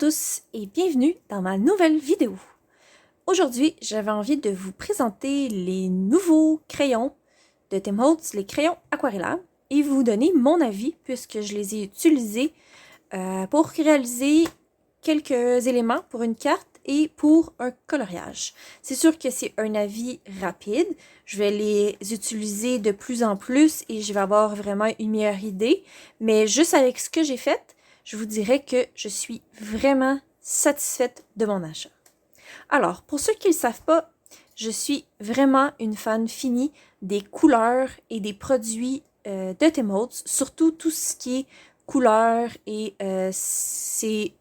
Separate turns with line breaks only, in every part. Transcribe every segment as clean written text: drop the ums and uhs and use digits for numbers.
tous et bienvenue dans ma nouvelle vidéo. Aujourd'hui, j'avais envie de vous présenter les nouveaux crayons de Tim Holtz, les crayons aquarellables, et vous donner mon avis puisque je les ai utilisés pour réaliser quelques éléments pour une carte et pour un coloriage. C'est sûr que c'est un avis rapide. Je vais les utiliser de plus en plus et je vais avoir vraiment une meilleure idée. Mais juste avec ce que j'ai fait, je vous dirais que je suis vraiment satisfaite de mon achat. Alors, pour ceux qui ne le savent pas, je suis vraiment une fan finie des couleurs et des produits de Tim Holtz, surtout tout ce qui est couleurs et ces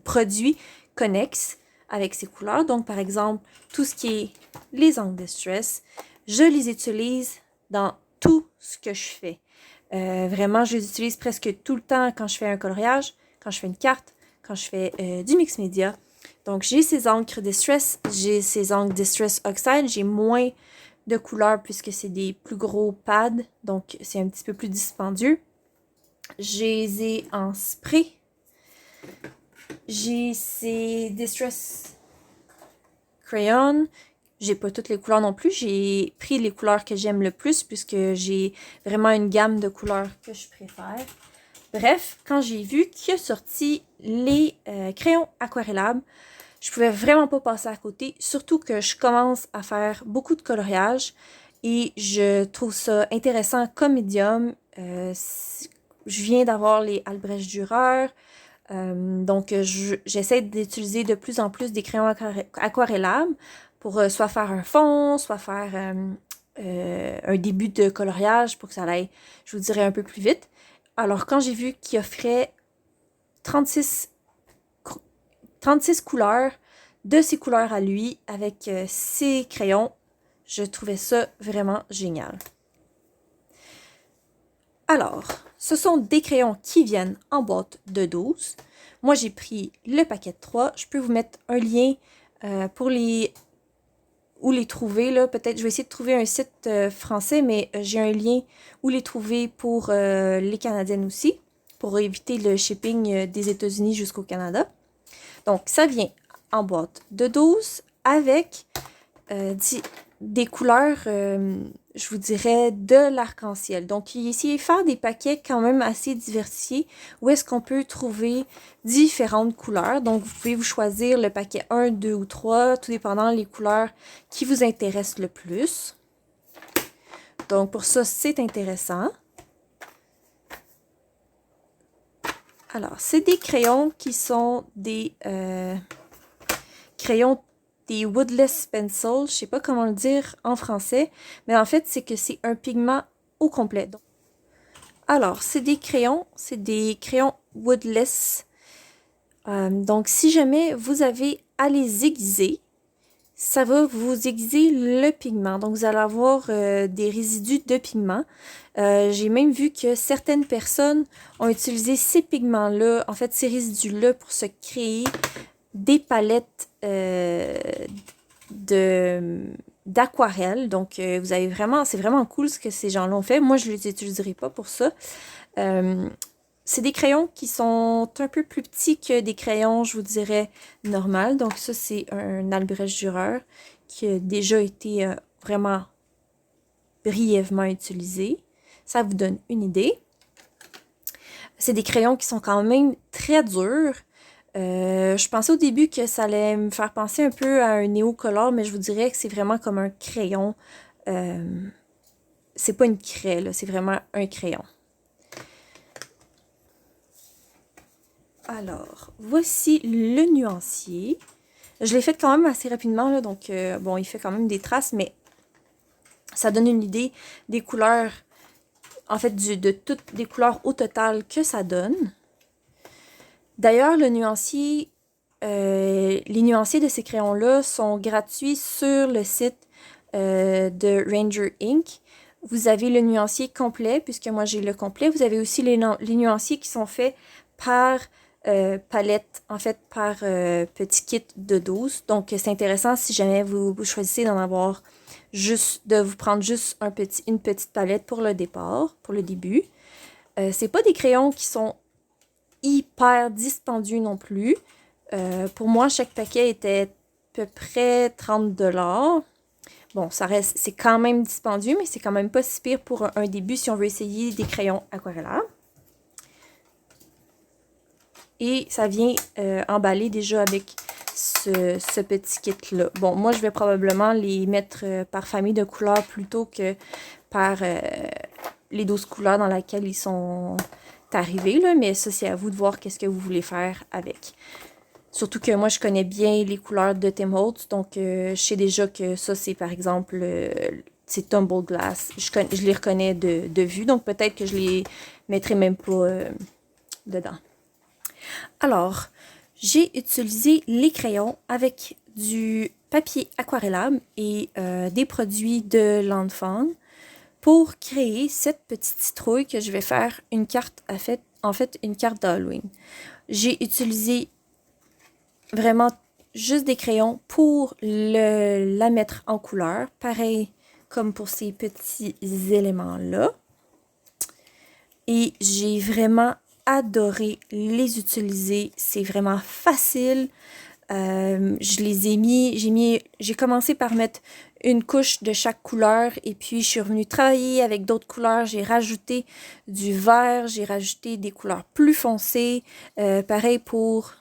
produits connexes avec ces couleurs. Donc, par exemple, tout ce qui est les angles de stress, je les utilise dans tout ce que je fais. Vraiment, je les utilise presque tout le temps quand je fais un coloriage, quand je fais une carte, quand je fais du mix média. Donc, j'ai ces encres Distress, j'ai ces encres Distress Oxide, j'ai moins de couleurs puisque c'est des plus gros pads, donc c'est un petit peu plus dispendieux. J'ai en spray. J'ai ces Distress Crayon. J'ai pas toutes les couleurs non plus. J'ai pris les couleurs que j'aime le plus puisque j'ai vraiment une gamme de couleurs que je préfère. Bref, quand j'ai vu qu'il a sorti les crayons aquarellables, je pouvais vraiment pas passer à côté, surtout que je commence à faire beaucoup de coloriage et je trouve ça intéressant comme médium. Je viens d'avoir les Albrecht Dürer, donc j'essaie d'utiliser de plus en plus des crayons aquarellables pour soit faire un fond, soit faire un début de coloriage pour que ça aille, je vous dirais, un peu plus vite. Alors quand j'ai vu qu'il offrait 36 couleurs de ses couleurs à lui avec ses crayons, je trouvais ça vraiment génial. Alors, ce sont des crayons qui viennent en boîte de 12. Moi, j'ai pris le paquet de 3. Je peux vous mettre un lien pour où les trouver. Peut-être je vais essayer de trouver un site français, mais j'ai un lien où les trouver pour les Canadiennes aussi, pour éviter le shipping des États-Unis jusqu'au Canada. Donc, ça vient en boîte de 12 avec des couleurs, je vous dirais, de l'arc-en-ciel. Donc, essayez de faire des paquets quand même assez diversifiés où est-ce qu'on peut trouver différentes couleurs. Donc, vous pouvez vous choisir le paquet 1, 2 ou 3, tout dépendant des couleurs qui vous intéressent le plus. Donc, pour ça, c'est intéressant. Alors, c'est des crayons qui sont des crayons, des woodless pencils. Je sais pas comment le dire en français, mais en fait, c'est que c'est un pigment au complet. Alors, c'est des crayons woodless. Donc, si jamais vous avez à les aiguiser, ça va vous aiguiser le pigment. Donc, vous allez avoir des résidus de pigment. J'ai même vu que certaines personnes ont utilisé ces pigments-là, en fait, ces résidus-là pour se créer des palettes d'aquarelle. Donc, vous avez vraiment, c'est vraiment cool ce que ces gens-là ont fait. Moi, je ne les utiliserai pas pour ça. C'est des crayons qui sont un peu plus petits que des crayons, je vous dirais, normaux. Donc, ça, c'est un Albrecht Dürer qui a déjà été vraiment brièvement utilisé. Ça vous donne une idée. C'est des crayons qui sont quand même très durs. Je pensais au début que ça allait me faire penser un peu à un néocolor, mais je vous dirais que c'est vraiment comme un crayon. C'est pas une craie, là, c'est vraiment un crayon. Alors, voici le nuancier. Je l'ai fait quand même assez rapidement, là, donc bon, il fait quand même des traces, mais ça donne une idée des couleurs, en fait, de toutes les couleurs au total que ça donne. D'ailleurs, les nuanciers de ces crayons-là sont gratuits sur le site de Ranger Ink. Vous avez le nuancier complet, puisque moi j'ai le complet. Vous avez aussi les nuanciers qui sont faits par palette, en fait, par petit kit de 12. Donc, c'est intéressant si jamais vous choisissez d'en avoir juste, de vous prendre juste une petite palette pour le départ, pour le début. C'est pas des crayons qui sont hyper dispendieux non plus. Pour moi, chaque paquet était à peu près 30 $. Bon, ça reste, c'est quand même dispendieux, mais c'est quand même pas si pire pour un début si on veut essayer des crayons aquarellables. Et ça vient emballé déjà avec ce petit kit-là. Bon, moi, je vais probablement les mettre par famille de couleurs plutôt que par les 12 couleurs dans lesquelles ils sont arrivés, là. Mais ça, c'est à vous de voir qu'est-ce que vous voulez faire avec. Surtout que moi, je connais bien les couleurs de Tim Holtz, donc je sais déjà que ça, c'est par exemple, c'est Tumble Glass. Je les reconnais de vue, donc peut-être que je les mettrai même pas dedans. Alors, j'ai utilisé les crayons avec du papier aquarellable et des produits de Landfang pour créer cette petite citrouille que je vais faire une carte, en fait une carte d'Halloween. J'ai utilisé vraiment juste des crayons pour la mettre en couleur. Pareil comme pour ces petits éléments-là. Et j'ai vraiment adoré les utiliser. C'est vraiment facile. Je les ai j'ai commencé par mettre une couche de chaque couleur et puis je suis revenue travailler avec d'autres couleurs. J'ai rajouté du vert, j'ai rajouté des couleurs plus foncées. Pareil pour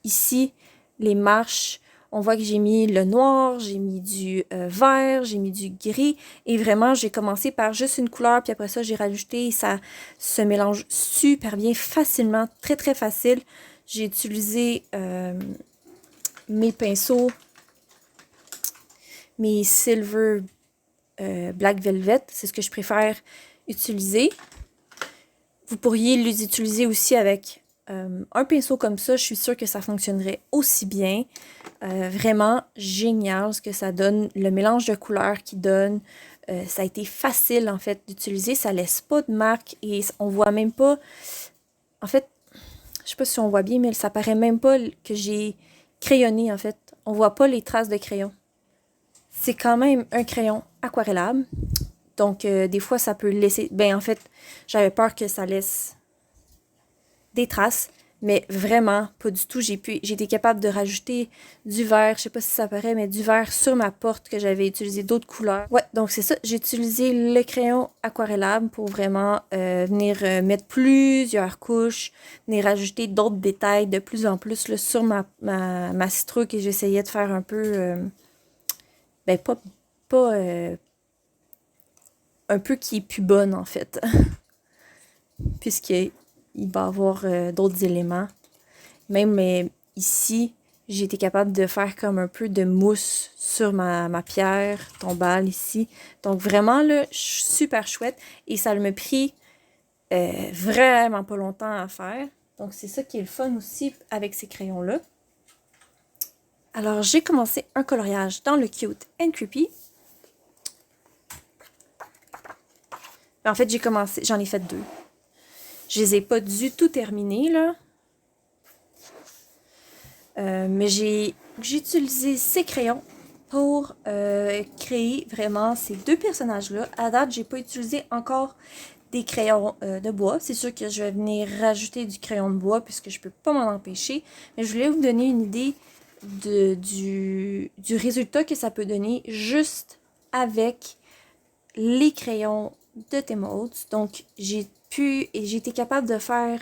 ici, les marches. On voit que j'ai mis le noir, j'ai mis du vert, j'ai mis du gris. Et vraiment, j'ai commencé par juste une couleur, puis après ça, j'ai rajouté. Ça se mélange super bien, facilement, très, très facile. J'ai utilisé mes pinceaux, mes Silver Black Velvet. C'est ce que je préfère utiliser. Vous pourriez les utiliser aussi avec un pinceau comme ça. Je suis sûre que ça fonctionnerait aussi bien. Vraiment génial ce que ça donne. Le mélange de couleurs qu'il donne. Ça a été facile en fait d'utiliser. Ça laisse pas de marque et on voit même pas... En fait, je sais pas si on voit bien, mais ça paraît même pas que j'ai crayonné en fait. On voit pas les traces de crayon. C'est quand même un crayon aquarellable. Donc, des fois, ça peut laisser... Ben, en fait, j'avais peur que ça laisse des traces, mais vraiment pas du tout. J'ai été capable de rajouter du vert, je sais pas si ça paraît, mais du vert sur ma porte que j'avais utilisé d'autres couleurs. Ouais, donc c'est ça. J'ai utilisé le crayon aquarellable pour vraiment venir mettre plusieurs couches, venir rajouter d'autres détails de plus en plus là, sur ma citrouille que j'essayais de faire un peu... ben, pas un peu qui est plus bonne en fait. Puisqu'il va y avoir d'autres éléments. Même ici, j'ai été capable de faire comme un peu de mousse sur ma pierre tombale ici. Donc vraiment, là, super chouette. Et ça m'a pris vraiment pas longtemps à faire. Donc c'est ça qui est le fun aussi avec ces crayons-là. Alors j'ai commencé un coloriage dans le Cute and Creepy. En fait, j'en ai fait 2. Je les ai pas du tout terminés, là. Mais j'ai utilisé ces crayons pour créer vraiment ces 2 personnages-là. À date, j'ai pas utilisé encore des crayons de bois. C'est sûr que je vais venir rajouter du crayon de bois puisque je peux pas m'en empêcher. Mais je voulais vous donner une idée du résultat que ça peut donner juste avec les crayons de Tim Holtz. Donc, j'ai été capable de faire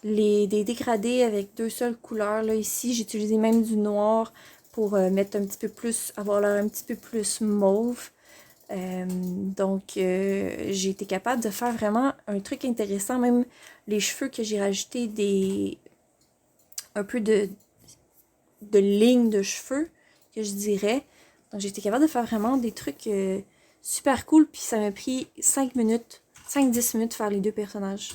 des dégradés avec 2 seules couleurs. Là, ici, j'ai utilisé même du noir pour mettre un petit peu plus, avoir l'air un petit peu plus mauve. Donc, j'ai été capable de faire vraiment un truc intéressant. Même les cheveux que j'ai rajouté un peu de lignes de cheveux, que je dirais. Donc, j'ai été capable de faire vraiment des trucs super cool. Puis, ça m'a pris 5-10 minutes de faire les 2 personnages.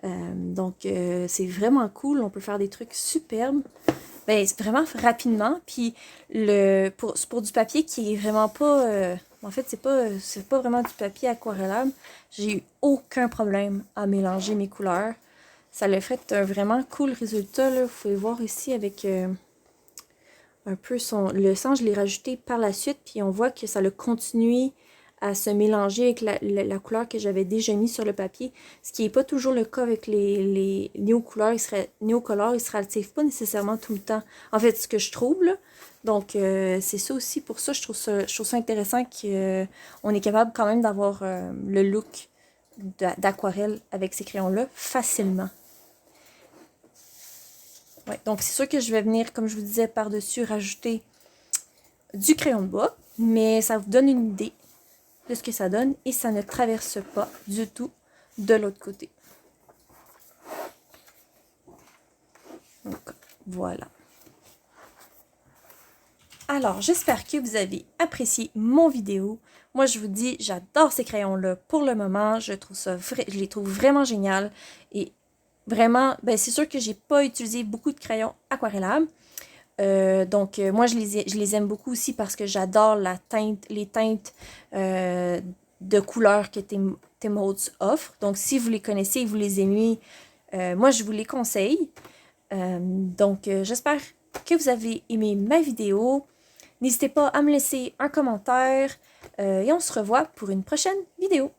Donc, c'est vraiment cool. On peut faire des trucs superbes. Ben, c'est vraiment rapidement. Puis, pour du papier qui est vraiment pas... en fait, c'est pas vraiment du papier aquarellable. J'ai eu aucun problème à mélanger mes couleurs. Ça l'a fait un vraiment cool résultat, là. Vous pouvez voir ici avec un peu le sang. Je l'ai rajouté par la suite. Puis, on voit que ça a continué à se mélanger avec la couleur que j'avais déjà mis sur le papier, ce qui n'est pas toujours le cas avec les néocolores. Néocolores, ils se relativent pas nécessairement tout le temps. En fait, ce que je trouve, là. Donc, c'est ça aussi. Pour ça, je trouve ça intéressant qu'on est capable quand même d'avoir le look d'aquarelle avec ces crayons-là facilement. Ouais, donc, c'est sûr que je vais venir, comme je vous disais, par-dessus, rajouter du crayon de bois, mais ça vous donne une idée de ce que ça donne et ça ne traverse pas du tout de l'autre côté. Donc, voilà. Alors, j'espère que vous avez apprécié mon vidéo. Moi, je vous dis, j'adore ces crayons-là pour le moment. Je les trouve vraiment génial. Et vraiment, ben, c'est sûr que j'ai pas utilisé beaucoup de crayons aquarellables. Moi, je les aime beaucoup aussi parce que j'adore les teintes de couleurs que Tim Holtz offre. Donc, si vous les connaissez et vous les aimez, moi, je vous les conseille. J'espère que vous avez aimé ma vidéo. N'hésitez pas à me laisser un commentaire et on se revoit pour une prochaine vidéo.